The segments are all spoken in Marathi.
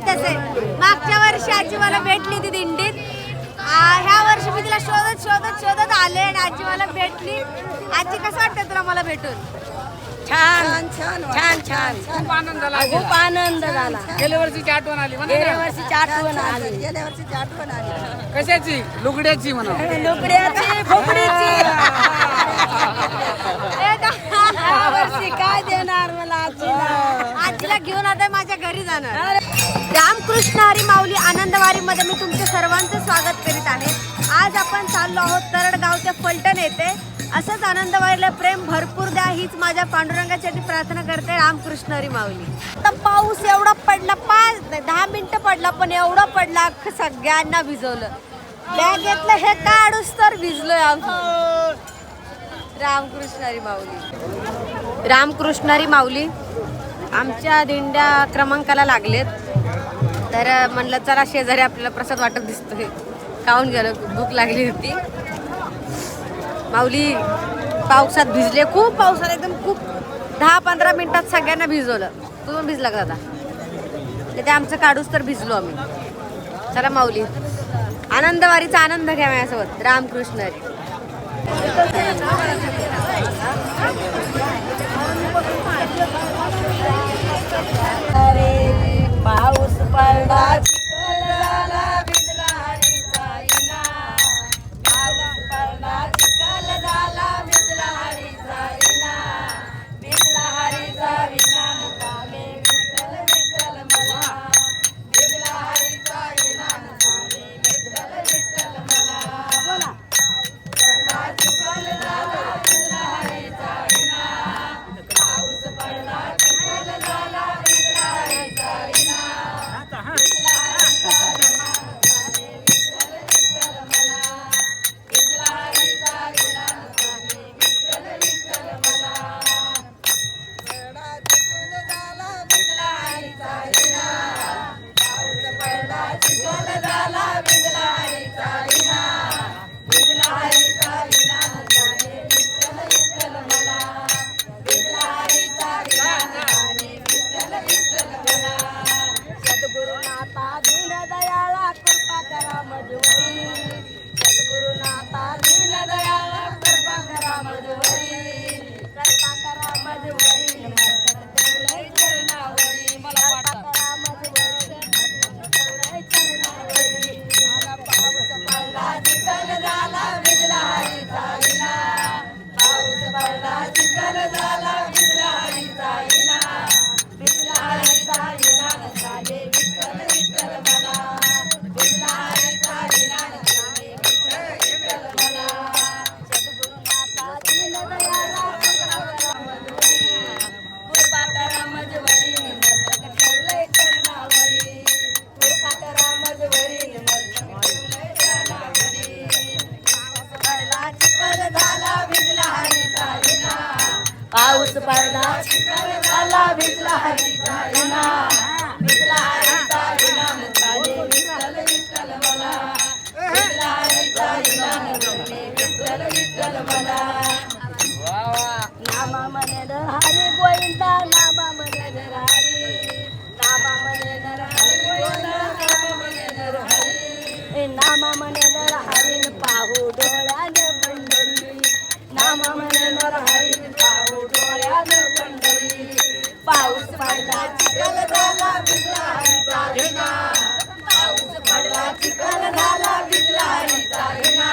माहितच आहे, मागच्या वर्षी आजी मला भेटली ती दिंडीत. ह्या वर्षी मी तिला शोधत शोधत शोधत आले आणि आजी मला भेटली. आजी कसं वाटतं तुला मला भेटून? छान छान छान छान खूप आनंद झाला. खूप आनंद झाला. गेल्या वर्षीची आठवण आली म्हणा गेल्या ना. वर्षीची आठवण आली. गेल्या वर्षीची आठवण आली. कशाची? लुगड्याची म्हणा. लुगड्याची खोपडीची. या वर्षी काय देणार मला आजीला? आजीला घेऊन आता माझ्या घरी जाणार. रामकृष्ण हरी माऊली आनंदवारीमध्ये मी तुमचे सर्वांचं स्वागत करीत आहे. आज आपण चाललो आहोत तरडगाव ते फलटण येथे. असंच आनंदवारीला प्रेम भरपूर द्या हीच माझ्या पांडुरंगासाठी प्रार्थना करते. रामकृष्ण हरी माऊली. आता पाऊस एवढा पडला, 5-10 मिनिटं पडला, पण एवढा पडला सगळ्यांना भिजवलं. बॅगेतलं हे काढूस तर भिजलोय आम्ही. रामकृष्ण हरी माऊली. रामकृष्ण हरी माऊली. आमच्या दिंड्या क्रमांकाला लागलेत, तर म्हणलं चला शेजारी आपल्याला प्रसाद वाटप दिसतोय, खाऊन गेलो, भूक लागली होती. माऊली पावसात भिजले, खूप पावसात, एकदम खूप. 10-15 मिनिटात सगळ्यांना भिजवलं. तू पण भिजला का दादा? ते आमचं काढूस तर भिजलो आम्ही. चला माऊली, आनंदवारीचा आनंद घ्या माझ्यासोबत. रामकृष्ण हरी. अरे पाऊस पडला, चिखल झाला, भिजला हरीचा विना. पाऊस पडला, चिखल झाला, भिजला हरीचा विना. भिजला हरीचा विना, मुकामे विठ्ठल विठ्ठल मला. भिजला हरीचा विना, मुकामे विठ्ठल विठ्ठल मला. बोला. पडला, चिखल झाला, भिजला हरीचा विना. पाऊस पडला, चिखल झाला, भिजला हरीचा विना. सद्गुरुनाथा दीनदयाळा कृपा करा मजवरी. सद्गुरुनाथा दीनदयाळा कृपा करा मजवरी. कृपा करा मजवरी, मस्तक ठेवलंय चरणावरी. कृपा करा मजवरी, मस्तक ठेवलंय चरणावरी. आला पाऊस पडला, चिखल झाला, भिजला हरीचा विना. पाऊस पडला, चिखल झाला, भिजला हरीचा विना. भिजला हरीचा विना, नसाले विठ्ठल विठ्ठल म्हणा. भिजला हरीचा विना, नसाले विठ्ठल विठ्ठल म्हणा. सद्गुरुनाथा दीनदयाळा कृपा करा मजवरी. कृपा करा मजवरी, मस्तक ठेवलंय चरणावरी. कृपा करा मजवरी, मस्तक ठेवलंय चरणावरी. पाऊस पडला, चिखल झाला, भिजला हरीचा विना. पाऊस पडला, चिखल झाला, भिजला हरीचा विना. भिजला हरीचा विना, मुकाले विठ्ठल विठ्ठल मला. भिजला हरीचा विना, मुकाले विठ्ठल विठ्ठल मला. नामा म्हणे नर हरी गोविंदा, नामा म्हणे नर हरी. नामा म्हणे नर हरी गोविंदा, नामा म्हणे नर हरी. नामा म्हणे नर हरी, पाहू डोळ्याने पंढरी. नामा म्हणे नर हरी, पाहू डोळ्याने पंढरी. पाऊस पडला, चिखल झाला, भिजला हरीचा विना. पाऊस पडला, चिखल झाला, भिजला हरीचा विना.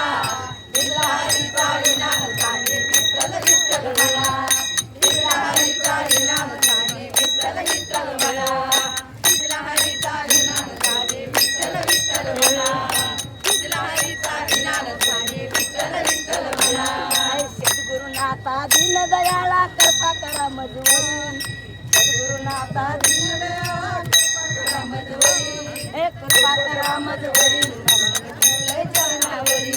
भिजला हरीचा विना, मुकाने विठ्ठल विठ्ठल म्हणा. भिजला हरीचा विना, मुकाने विठ्ठल विठ्ठल म्हणा. भिजला हरीचा विना, मुकाने विठ्ठल विठ्ठल म्हणा. भिजला हरीचा विना, मुकाने विठ्ठल विठ्ठल म्हणा. सद्गुरुनाथा दीनदयाळा कृपा करा मजवरी. सद्गुरुनाथा दीनदयाळा कृपा करा मजवरी. हे कृपा करा मजवरी, मस्तक ठेवलंय चरणावरी.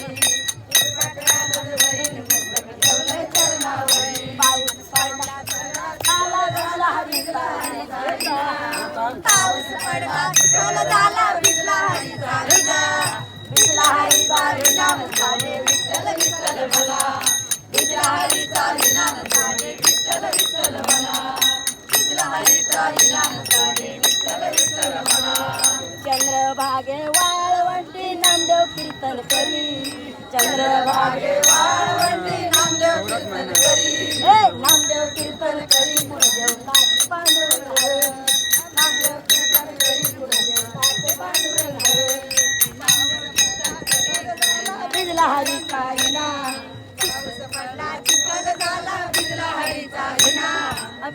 कृपा करा मजवरी, मस्तक ठेवलंय चरणावरी. पाऊस पडला, झाला, भिजला हरीचा विना. पाऊस पडला, चिखल झाला, भिजला हरीचा विना. भिजला हरीचा विना, मुकाने विठ्ठल विठ्ठल मला. भिजला हरीचा विना, मुकाने विठ्ठल विठ्ठल मला. भिजला हरीचा विना, मुकाने विठ्ठल चंद्रभागे वाळवंटी नामदेव कीर्तन करी चंद्रभागे वाळवंटी नामदेव कीर्तन करी नामदेव कीर्तन करी गुरुदेव नाथ पांडुरंग हरे नामदेव कीर्तन करी गुरुदेव नाथ पांडुरंग हरे भिजला हरीचा विना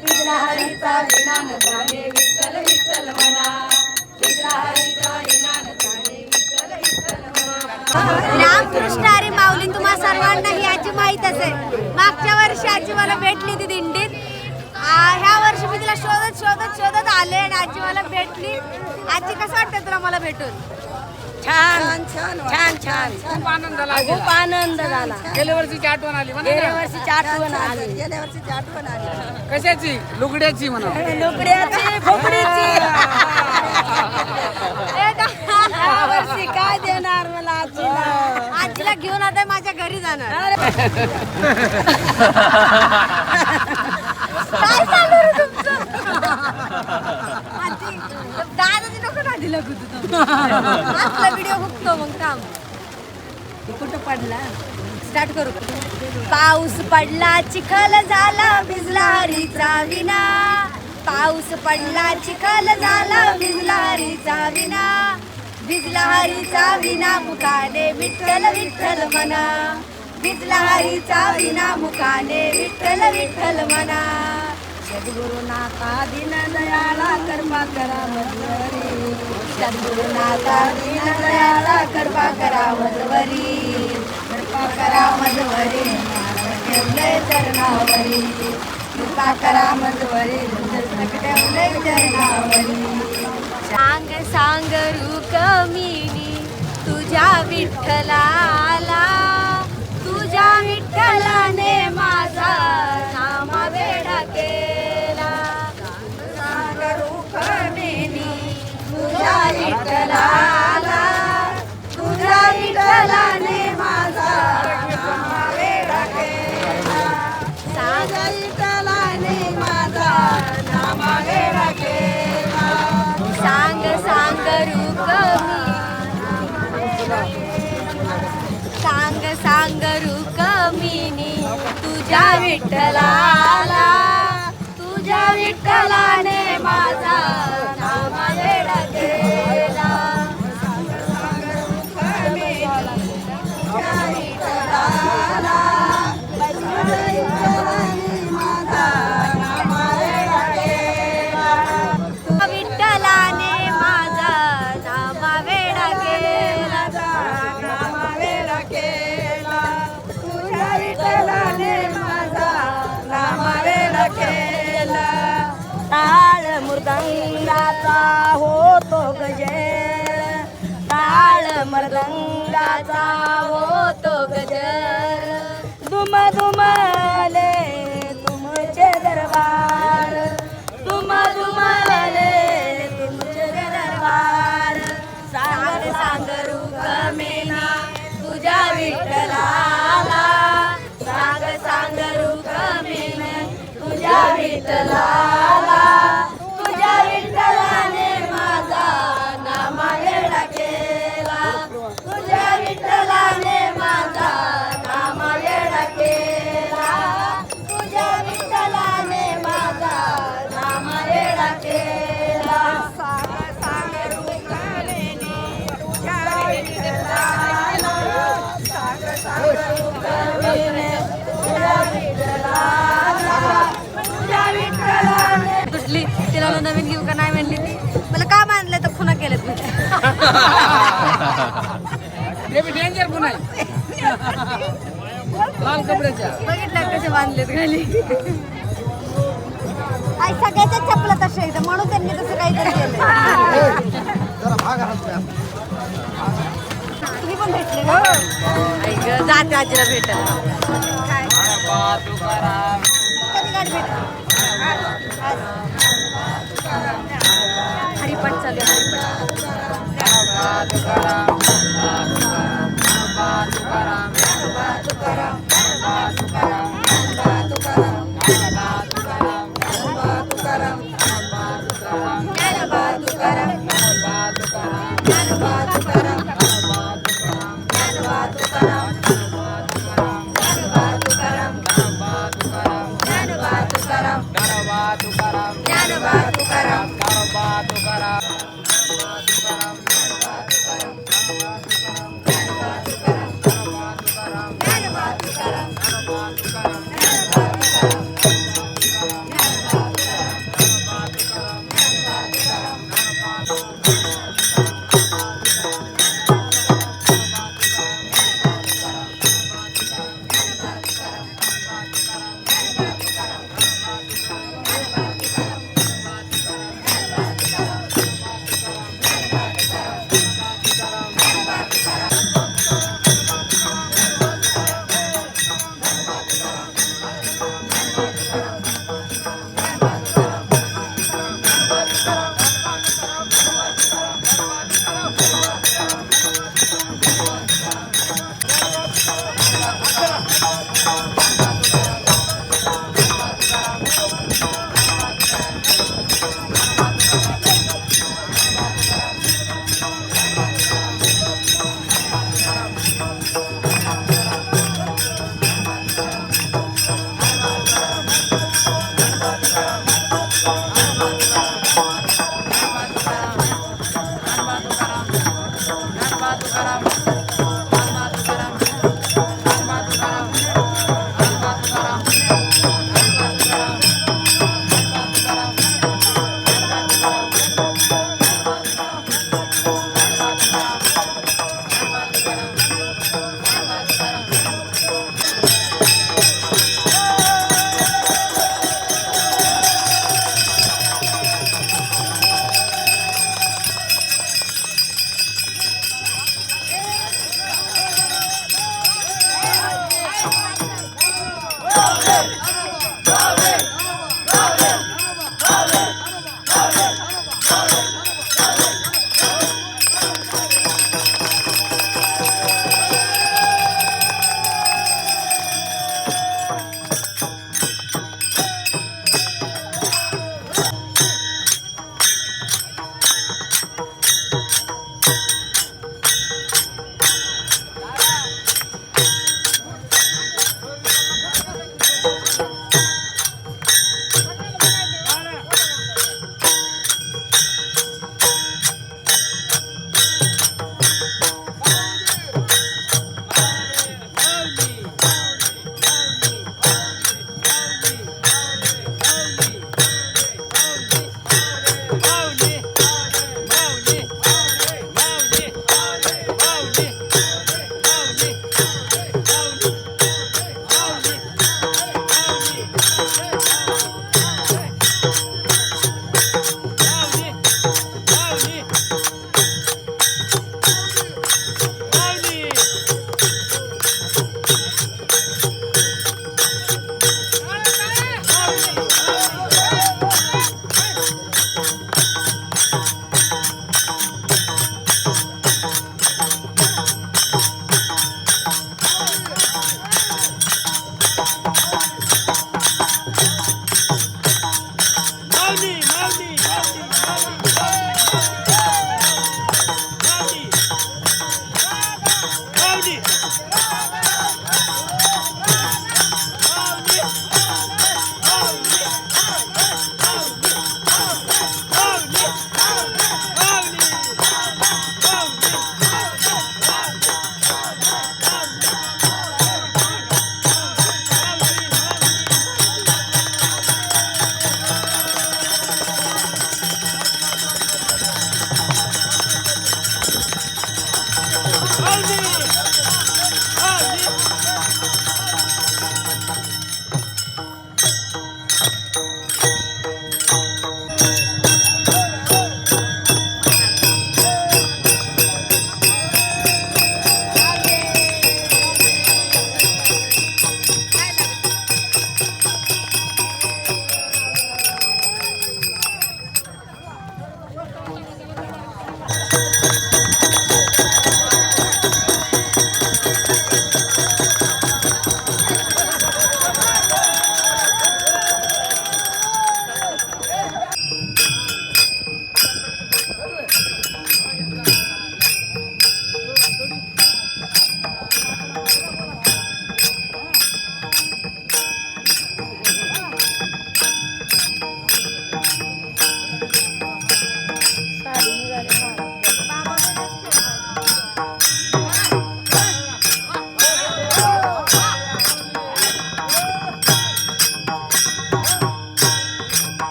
भिजला हरीचा विना न जाणे विठ्ठल विठ्ठल म्हणा भिजला हरीचा विना न जाणे विठ्ठल विठ्ठल म्हणा. रामकृष्ण हरी माऊली तुम्हा सर्वांना ही आजी माहीत असेल. मागच्या वर्षी आजी मला भेटली ती दिंडीत. ह्या वर्षी मी तिला शोधत आले आणि आजी मला भेटली. आजी कसं वाटतं तुला मला भेटून? छान छान छान छान खूप आनंद झाला खूप आनंद झाला. गेल्या वर्षीची आठवण आली म्हणा गेल्या ना. वर्षीची आठवण आली. गेल्या वर्षीची आठवण आली. कशाची? लुगड्याची म्हणा. लुगड्याची खोपडीची या वर्षी काय देणार मला आजीला? आजीला घेऊन आता माझ्या घरी जाणार. काय चालू रे तुमचं? आजी दादाची नको नादी लागू तू. आपला व्हिडिओ बघतो मग थांब. कुठं पडला? स्टार्ट करू. पाऊस पडला चिखल झाला भिजला हरीचा विना. पाऊस पडला चिखल झाला भिजला हरीचा विना. भिजला हरीचा विना मुखाने विठ्ठल विठ्ठल म्हणा. भिजला हरीचा विना मुखाने विठ्ठल विठ्ठल म्हणा. सद्गुरुनाथा दीन दयाळा कृपा करा मधुवरी सद्गुरुनाथा दीन दयाळा कृपा करा मधुवरी. कृपा करा मधुवरी ठेवले चरणावरी. कृपा करा मधुवरी ठेवले चरणावरी. सांग सांग रुक्मिणी तुझ्या विठ्ठलाला. तुझ्या विठ्ठलाने माझा नाम वेडा केला. सांग रुक्मिणी तुझ्या विठ्ठलाला. तुझ्या विठ्ठलाने माझा नाम वेडा केला. सांग विठ्ठलाने माझा नाम वेडा केला. सांग सांग रुक्मिणी. सांग सांग रुक्मिणी तुझ्या विठ्ठलाला. तुझ्या विठ्ठलाने माझा नाम वेडा केला. विठ्ठलाने माझा नाम वेडा केला. नाम वेडा केला. तुझ्या विठ्ठलाने माझा नाम वेडा केला. टाळ मृदंगाचा होतो गजर. टाळ मृदंगाचा होतो गजर. दुम दुमले तुमचे दरबार. दुम दुमले तुमचे दरबार. सांग सांग रुक्मिणी तुझ्या विठ्ठलाला. सांग सांग रुक्मिणी तुझ्या विठ्ठलाला. तुझ्या विठ्ठलाने माझा नाम वेडा केला. तुझ्या विठ्ठलाने माझा नाम वेडा केला. तुझ्या विठ्ठलाने माझा नाम वेडा केला. सांग सांग रुक्मिणी तुझ्या विठ्ठलाला. सांग सांग रुक्मिणी तुझ्या विठ्ठलाला. तुझ्या विठ्ठलाने कुठली तिला नवीन घेऊ का नाही म्हणली ती. मला का मानलं तर खुना केलं मी. हे बी डेंजर गुण आहे. लाल कपड्याच्या. बघितलं कसे बांधलेत खाली. आई सगळ्याच्या चपला तशा येतं म्हणून त्यांनी तसं काहीतरी केलं. तुम्ही पण भेटले का? आई गं, जाते आजीला भेटायला. काय कधी गाडी भेट. हरिपाठ चालू आहे. हरिपाठ तुकाराम ज्ञानोबा तुकाराम ज्ञानोबा तुकाराम ज्ञानोबा तुकाराम ज्ञानोबा तुकाराम ज्ञानोबा तुकाराम ज्ञानोबा तुकाराम ज्ञानोबा तुकाराम ज्ञानोबा तुकाराम ज्ञानोबा तुकाराम ज्ञानोबा तुकाराम ज्ञानोबा तुकाराम ज्ञानोबा तुकाराम ज्ञानोबा तुकाराम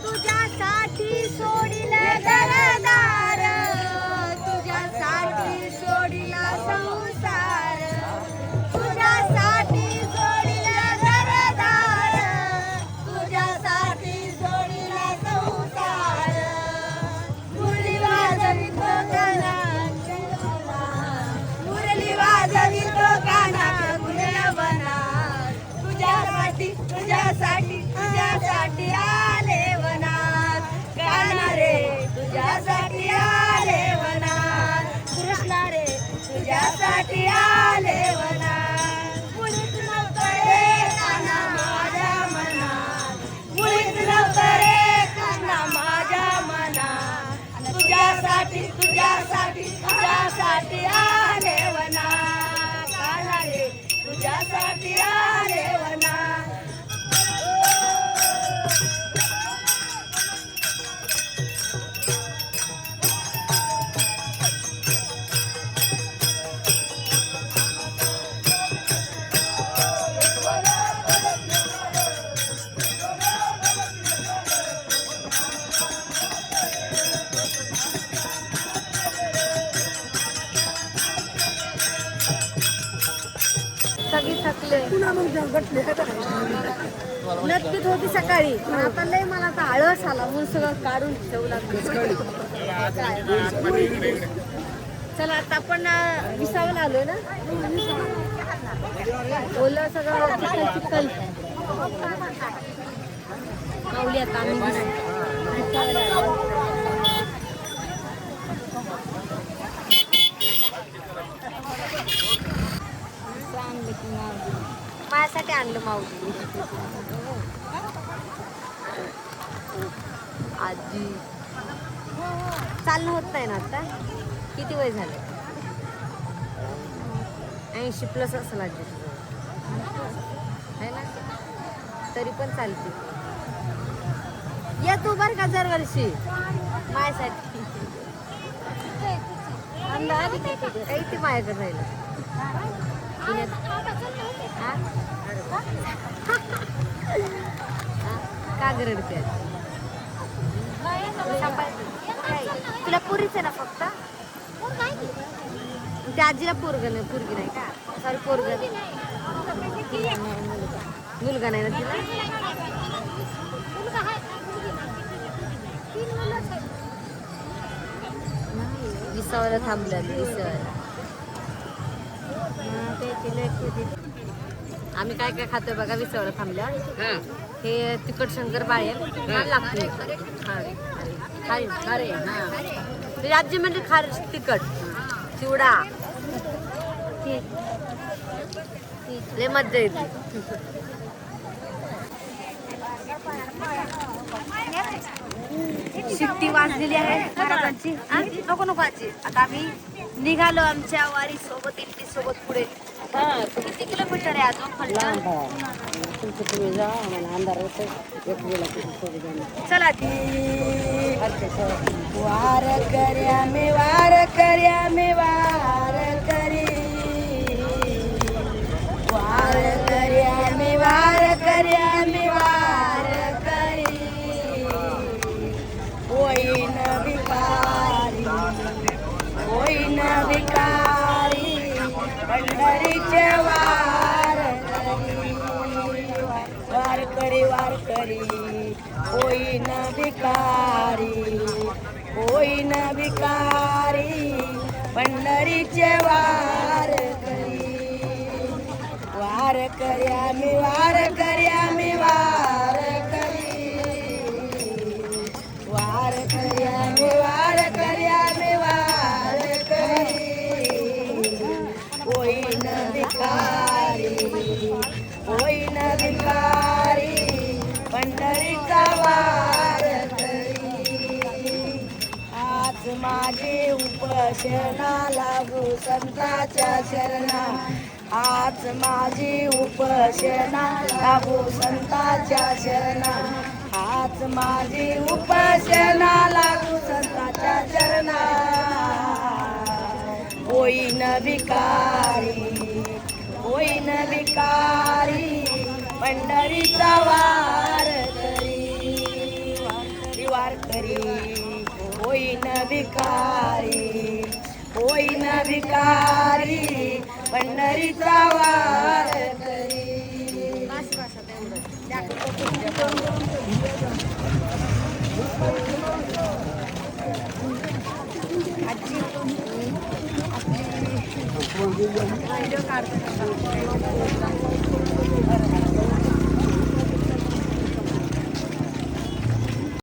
तुझ्यासाठी सोडिला घरदार, तुझ्यासाठी सोडिला संसार, तुझ्यासाठी सोडिला घरदार, तुझ्यासाठी सोडिला संसार. मुरली वाजवित कानात, मुरली वाजवित कानात गुणवनात, तुझ्यासाठी तुझ्यासाठी तुझ्यासाठी आले वनात. काना रे तुझ्यासाठी आले वनात, कृष्णा रे तुझ्यासाठी आले वनात. मुळीच नव्हतं रे काना माझ्या मनात, मुळीच नव्हतं रे काना माझ्या मनात. तुझ्यासाठी तुझ्यासाठी तुझ्यासाठी आले वनात. काना रे तुझ्यासाठी आले वनात. सगळी थकले, नक्कीच होती सकाळी, पण आता लय मला आता आळस आला म्हणून सगळं काढून ठेवू लागलं. चला आता आपण विसावला आलोय ना, ओलं सगळं चिखल चिखल माऊली. आता आम्ही माझ्यासाठी आणलं माऊली. आजी चालणं होत नाही ना आता, किती वय झालं? 80+ असेल आजी है ना, तरी पण चालते. या तू बर का दरवर्षी माझ्यासाठी. काही ती माझ्याकडे राहिलं का गरडते? तुला पुरीच आहे ना फक्त? त्या आजीला पोरग नाही, पोरगी नाही का? सॉरी पोरग, मुलगा नाही ना तिला? विसावाला थांबल्या विसावाला. आम्ही काय काय खातोय बघा विसावला थांबल्या. हे तिखट शंकर बाळे छान लागते. ते आजी म्हणजे खार तिखट चिवडा, लय मज्जा येते. शिट्टी वाजलेली आहे घराची. नको नको आजी, आता आम्ही निघालो आमच्या वारी सोबत, इंटी सोबत पुढे. किती किलोमीटर आहे अजून फलटण? चला वार कर्या मी वार कर्या मी वार करी, वार कर्या मी वार कर्या मी वार करी. होईन भिकारी, होईन भिकारी, पंढरीचे वार करी, वार करी वार करी. होईन भिकारी, होईन भिकारी, पंढरीचे वार करी. वार कर्या मी वार कर्या मी वार करी, वार कर्या मी वार कर्या मी वार करी. होईन भिकारी, होईन भिकारी पंढरीचा वार आज माझी उपासना लागू संताच्या शरणा आज माझी उपासना लागू संताच्या शरणा आज माझी उपासना लागू संताच्या शरणा होईन भिकारी पंढरीचा वार करी होईन भिकारी पंढरीचा वार करी व्हिडिओ काढतो